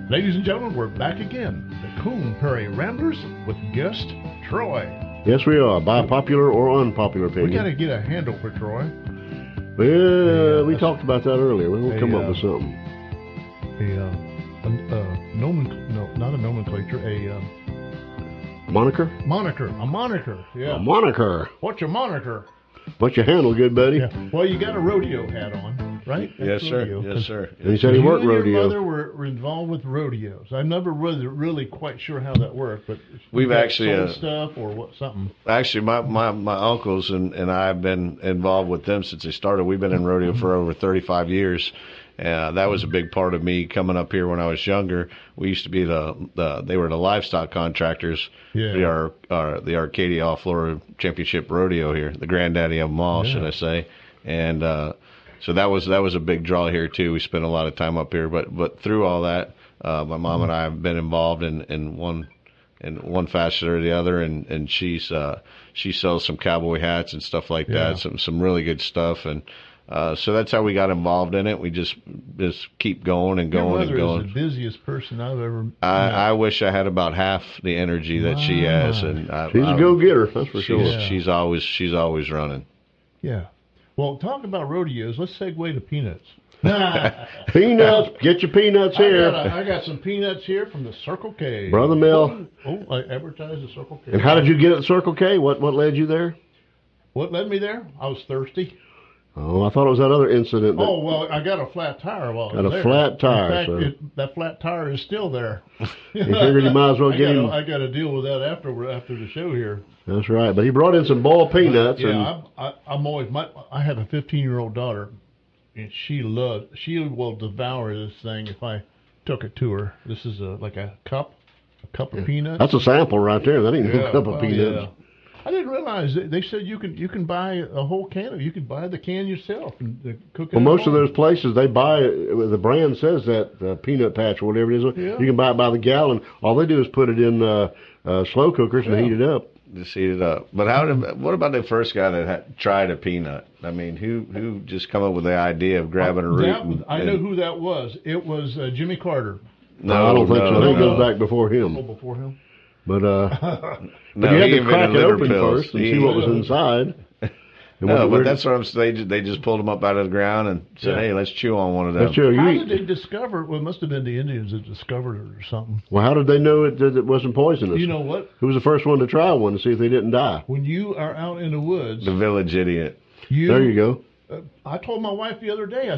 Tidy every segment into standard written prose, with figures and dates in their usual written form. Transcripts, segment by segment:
Ladies and gentlemen, we're back again. The Coon Prairie Ramblers with guest Troy. Yes, we are. By popular or unpopular opinion. We got to get a handle for Troy. Well, we talked about that earlier. We'll come up with something. Not a nomenclature. Moniker? A moniker. Yeah. A moniker. What's your moniker? What's your handle, good buddy? Yeah. Well, you got a rodeo hat on, right? Yes, sir. Rodeo. Yes, sir. And he said he worked rodeo. Your mother were involved with rodeos. I'm never really quite sure how that worked, but we've actually sold stuff or what something. Actually, my uncles and I have been involved with them since they started. We've been in rodeo for over 35 years. That was a big part of me coming up here when I was younger. We used to be they were the livestock contractors for the Arcadia All-Florida Championship Rodeo here, the granddaddy of them all, should I say. And so that was a big draw here too. We spent a lot of time up here, but through all that, my mom and I have been involved in one facet or the other, and she sells some cowboy hats and stuff like that, some really good stuff, and so that's how we got involved in it. We just keep going and going and going. Your mother is the busiest person I've ever met. I wish I had about half the energy that she has, and she's a go-getter, that's for sure. She's always running. Yeah. Well, talk about rodeos. Let's segue to peanuts. Peanuts, get your peanuts here. I got some peanuts here from the Circle K. Brother Mel. I advertised the Circle K. And how did you get at the Circle K? What led you there? What led me there? I was thirsty. Oh, I thought it was that other incident. Well, I got a flat tire while I was there. Flat tire. In fact, that flat tire is still there. You figured you might as well get him. I got to deal with that after the show here. That's right. But he brought in some boiled peanuts. I'm always I have a 15-year-old daughter, and she will devour this thing if I took it to her. This is like a cup of peanuts. That's a sample right there. That ain't no cup of peanuts. Yeah. I didn't realize they said you can buy a whole can. You can buy the can yourself and cook it. Well, most of those places they buy the brand says that peanut patch or whatever it is. Yeah. You can buy it by the gallon. All they do is put it in slow cookers and heat it up. Just heat it up. But what about the first guy that tried a peanut? I mean, who just come up with the idea of grabbing a root? I know who that was. It was Jimmy Carter. No, I don't think so. I think it goes back before him. Oh, before him. But but you had to crack it open first and see what was inside. But that's what I'm saying. They just pulled them up out of the ground and said, "Hey, let's chew on one of them." How did they discover it? Well, it must have been the Indians that discovered it or something. Well, how did they know it wasn't poisonous? You know what? Who was the first one to try one to see if they didn't die? When you are out in the woods. The village idiot. There you go. I told my wife the other day,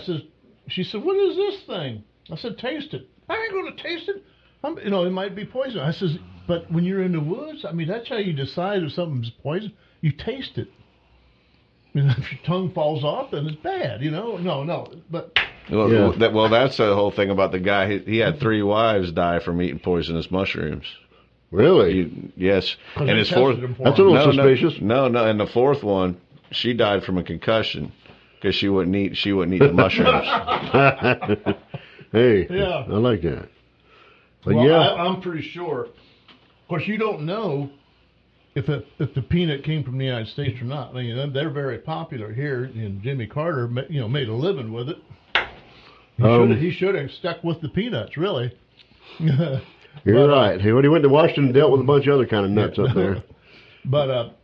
she said, "What is this thing?" I said, "Taste it." I ain't going to taste it. It might be poison. I says, but when you're in the woods, I mean, that's how you decide if something's poison. You taste it. I mean, if your tongue falls off, then it's bad, No, but... Well, that's the whole thing about the guy. He had 3 wives die from eating poisonous mushrooms. Really? Yes. And his fourth... That's a little suspicious. No. And the fourth one, she died from a concussion because she wouldn't eat the mushrooms. Hey, yeah. I like that. But I'm pretty sure. Of course, you don't know if the peanut came from the United States or not. I mean, they're very popular here, and Jimmy Carter, made a living with it. He should have stuck with the peanuts, really. You're right. When he went to Washington, and dealt with a bunch of other kind of nuts up there. But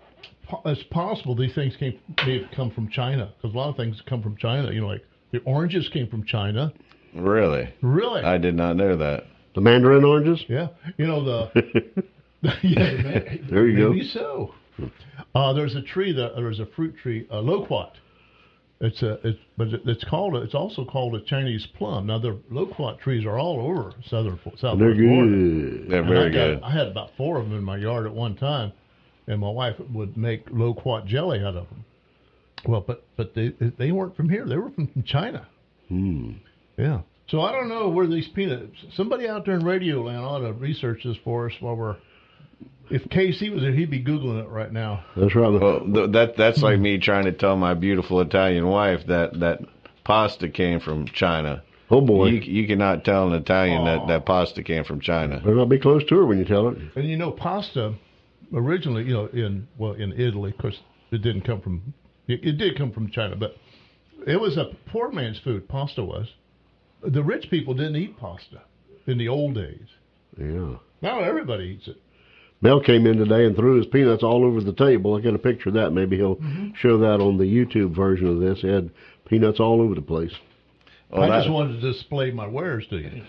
it's possible these things may have come from China, because a lot of things come from China. Like the oranges came from China. Really? I did not know that. The mandarin oranges? Yeah. There you go. Maybe so. There's a tree there's a fruit tree, a loquat. It's also called a Chinese plum. Now the loquat trees are all over southern Florida. They're good. They're very good. I had about 4 of them in my yard at one time, and my wife would make loquat jelly out of them. Well, but they weren't from here. They were from China. Yeah. So I don't know where these peanuts. Somebody out there in Radio Land ought to research this for us while we're. If Casey was there, he'd be Googling it right now. That's right. Well, that's like me trying to tell my beautiful Italian wife that pasta came from China. Oh boy! You cannot tell an Italian that pasta came from China. Better not be close to her when you tell it. And pasta originally, in Italy, of course, it didn't come from. It did come from China, but it was a poor man's food. Pasta was. The rich people didn't eat pasta. in the old days. Yeah. Now everybody eats it. Mel came in today and threw his peanuts all over the table. I got a picture of that. Maybe he'll show that on the YouTube version of this. He had peanuts all over the place. Well, I just wanted to display my wares to you.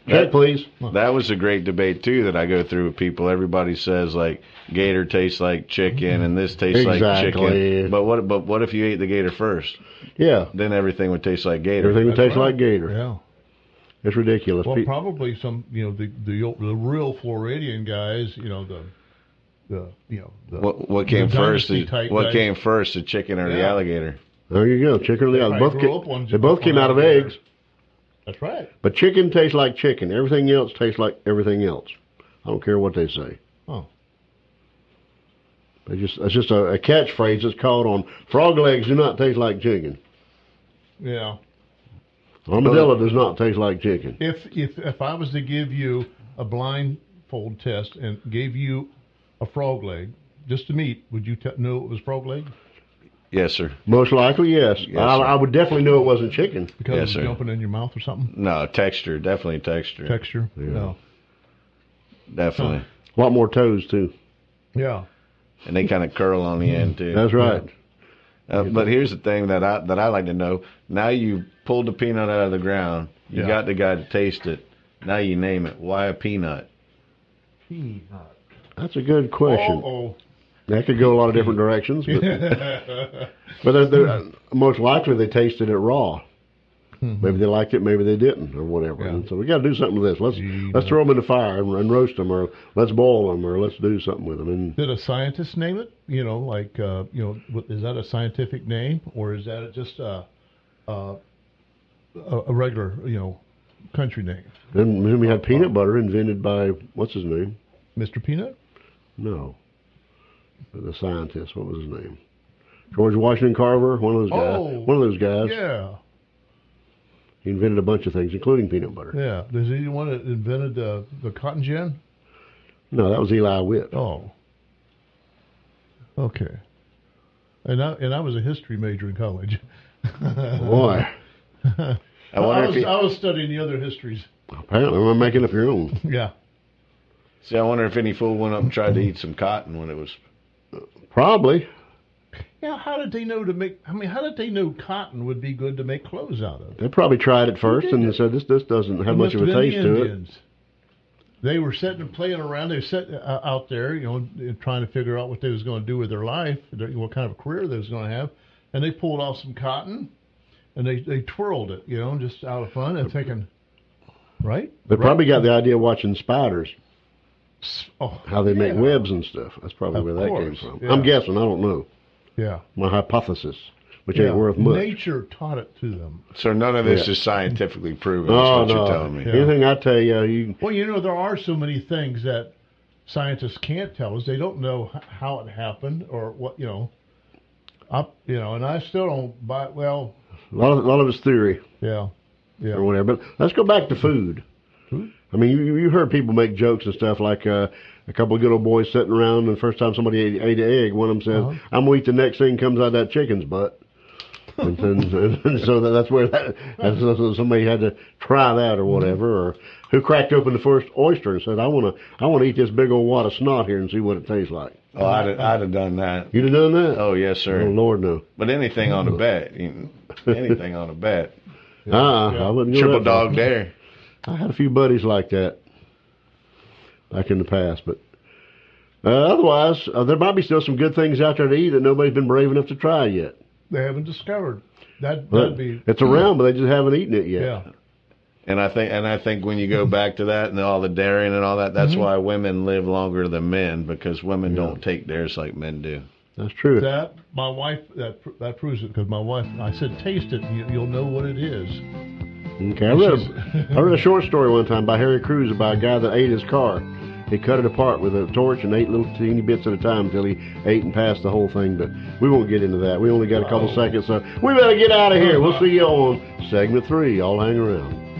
Check, please. That was a great debate, too, that I go through with people. Everybody says, like, gator tastes like chicken and this tastes like chicken. But what if you ate the gator first? Yeah. Then everything would taste like gator. Everything would taste like gator. Yeah. It's ridiculous. Well, probably some, the real Floridian guys, what came first? Came first, the chicken or the alligator? There you go, chicken or the alligator. They both came out of eggs. That's right. But chicken tastes like chicken. Everything else tastes like everything else. I don't care what they say. Oh. It's just a catchphrase that's called on. Frog legs do not taste like chicken. Yeah. Armadillo does not taste like chicken. If I was to give you a blindfold test and gave you a frog leg just to meet, would you know it was frog leg? Yes, sir. Most likely, yes. I would definitely know it wasn't chicken. Because it was jumping in your mouth or something? No, texture. Definitely texture. Texture? Yeah. No. Definitely. A lot more toes, too. Yeah. And they kind of curl on the end, too. That's right. Yeah. But here's the thing that I like to know. Now you pulled the peanut out of the ground. You got the guy to taste it. Now you name it. Why a peanut? Peanut. That's a good question. Uh-oh. That could go a lot of different directions. But they're, most likely they tasted it raw. Maybe they liked it, maybe they didn't, or whatever. And so we got to do something with this. Let's throw them in the fire and roast them, or let's boil them, or let's do something with them. And did a scientist name it? Is that a scientific name, or is that just a regular, country name? Then we had peanut butter invented by what's his name? Mr. Peanut? No, the scientist. What was his name? George Washington Carver. One of those guys. One of those guys. Yeah. He invented a bunch of things, including peanut butter. Yeah. Is he the one that invented the cotton gin? No, that was Eli Witt. Oh. Okay. And I was a history major in college. Boy. I was studying the other histories. Apparently, I'm making up your own. Yeah. See, I wonder if any fool went up and tried to eat some cotton when it was... Probably. Yeah, how did they know how did they know cotton would be good to make clothes out of? They probably tried it first and they said, this doesn't have much of a taste to it. They were sitting and playing around. They were sitting out there, trying to figure out what they was going to do with their life, what kind of a career they was going to have. And they pulled off some cotton, and they twirled it, just out of fun and thinking, right? They probably got the idea watching spiders. Oh, how they make webs and stuff. That's probably where that came from. Yeah. I'm guessing. I don't know. Yeah. My hypothesis, which ain't worth much. Nature taught it to them. So none of this is scientifically proven. That's what you're telling me. Yeah. Anything I tell you, Well, there are so many things that scientists can't tell us. They don't know how it happened or what, and I still don't buy. Well, a lot of it's theory. Yeah. Yeah. Or whatever. But let's go back to food. I mean, you heard people make jokes and stuff like a couple of good old boys sitting around, and the first time somebody ate an egg, one of them says, I'm going to eat the next thing comes out of that chicken's butt. and so that's where so somebody had to try that or whatever. Or who cracked open the first oyster and said, I want to eat this big old wad of snot here and see what it tastes like. Oh, I'd have done that. You'd have done that? Oh, yes, sir. Oh, Lord, no. But anything on a bet. Anything on a bet. I wouldn't go Triple dog dare. I had a few buddies like that back in the past, but otherwise, there might be still some good things out there to eat that nobody's been brave enough to try yet. They haven't discovered. That'd be. It's around, but they just haven't eaten it yet. Yeah. And I think when you go back to that and all the daring and all that, that's why women live longer than men, because women don't take dares like men do. That's true. That my wife that proves it, because my wife, I said, taste it, and you'll know what it is. Okay, I read a short story one time by Harry Crews about a guy that ate his car. He cut it apart with a torch and ate little teeny bits at a time until he ate and passed the whole thing. But we won't get into that. We only got a couple seconds, so we better get out of here. We'll see you on segment 3. Y'all hang around.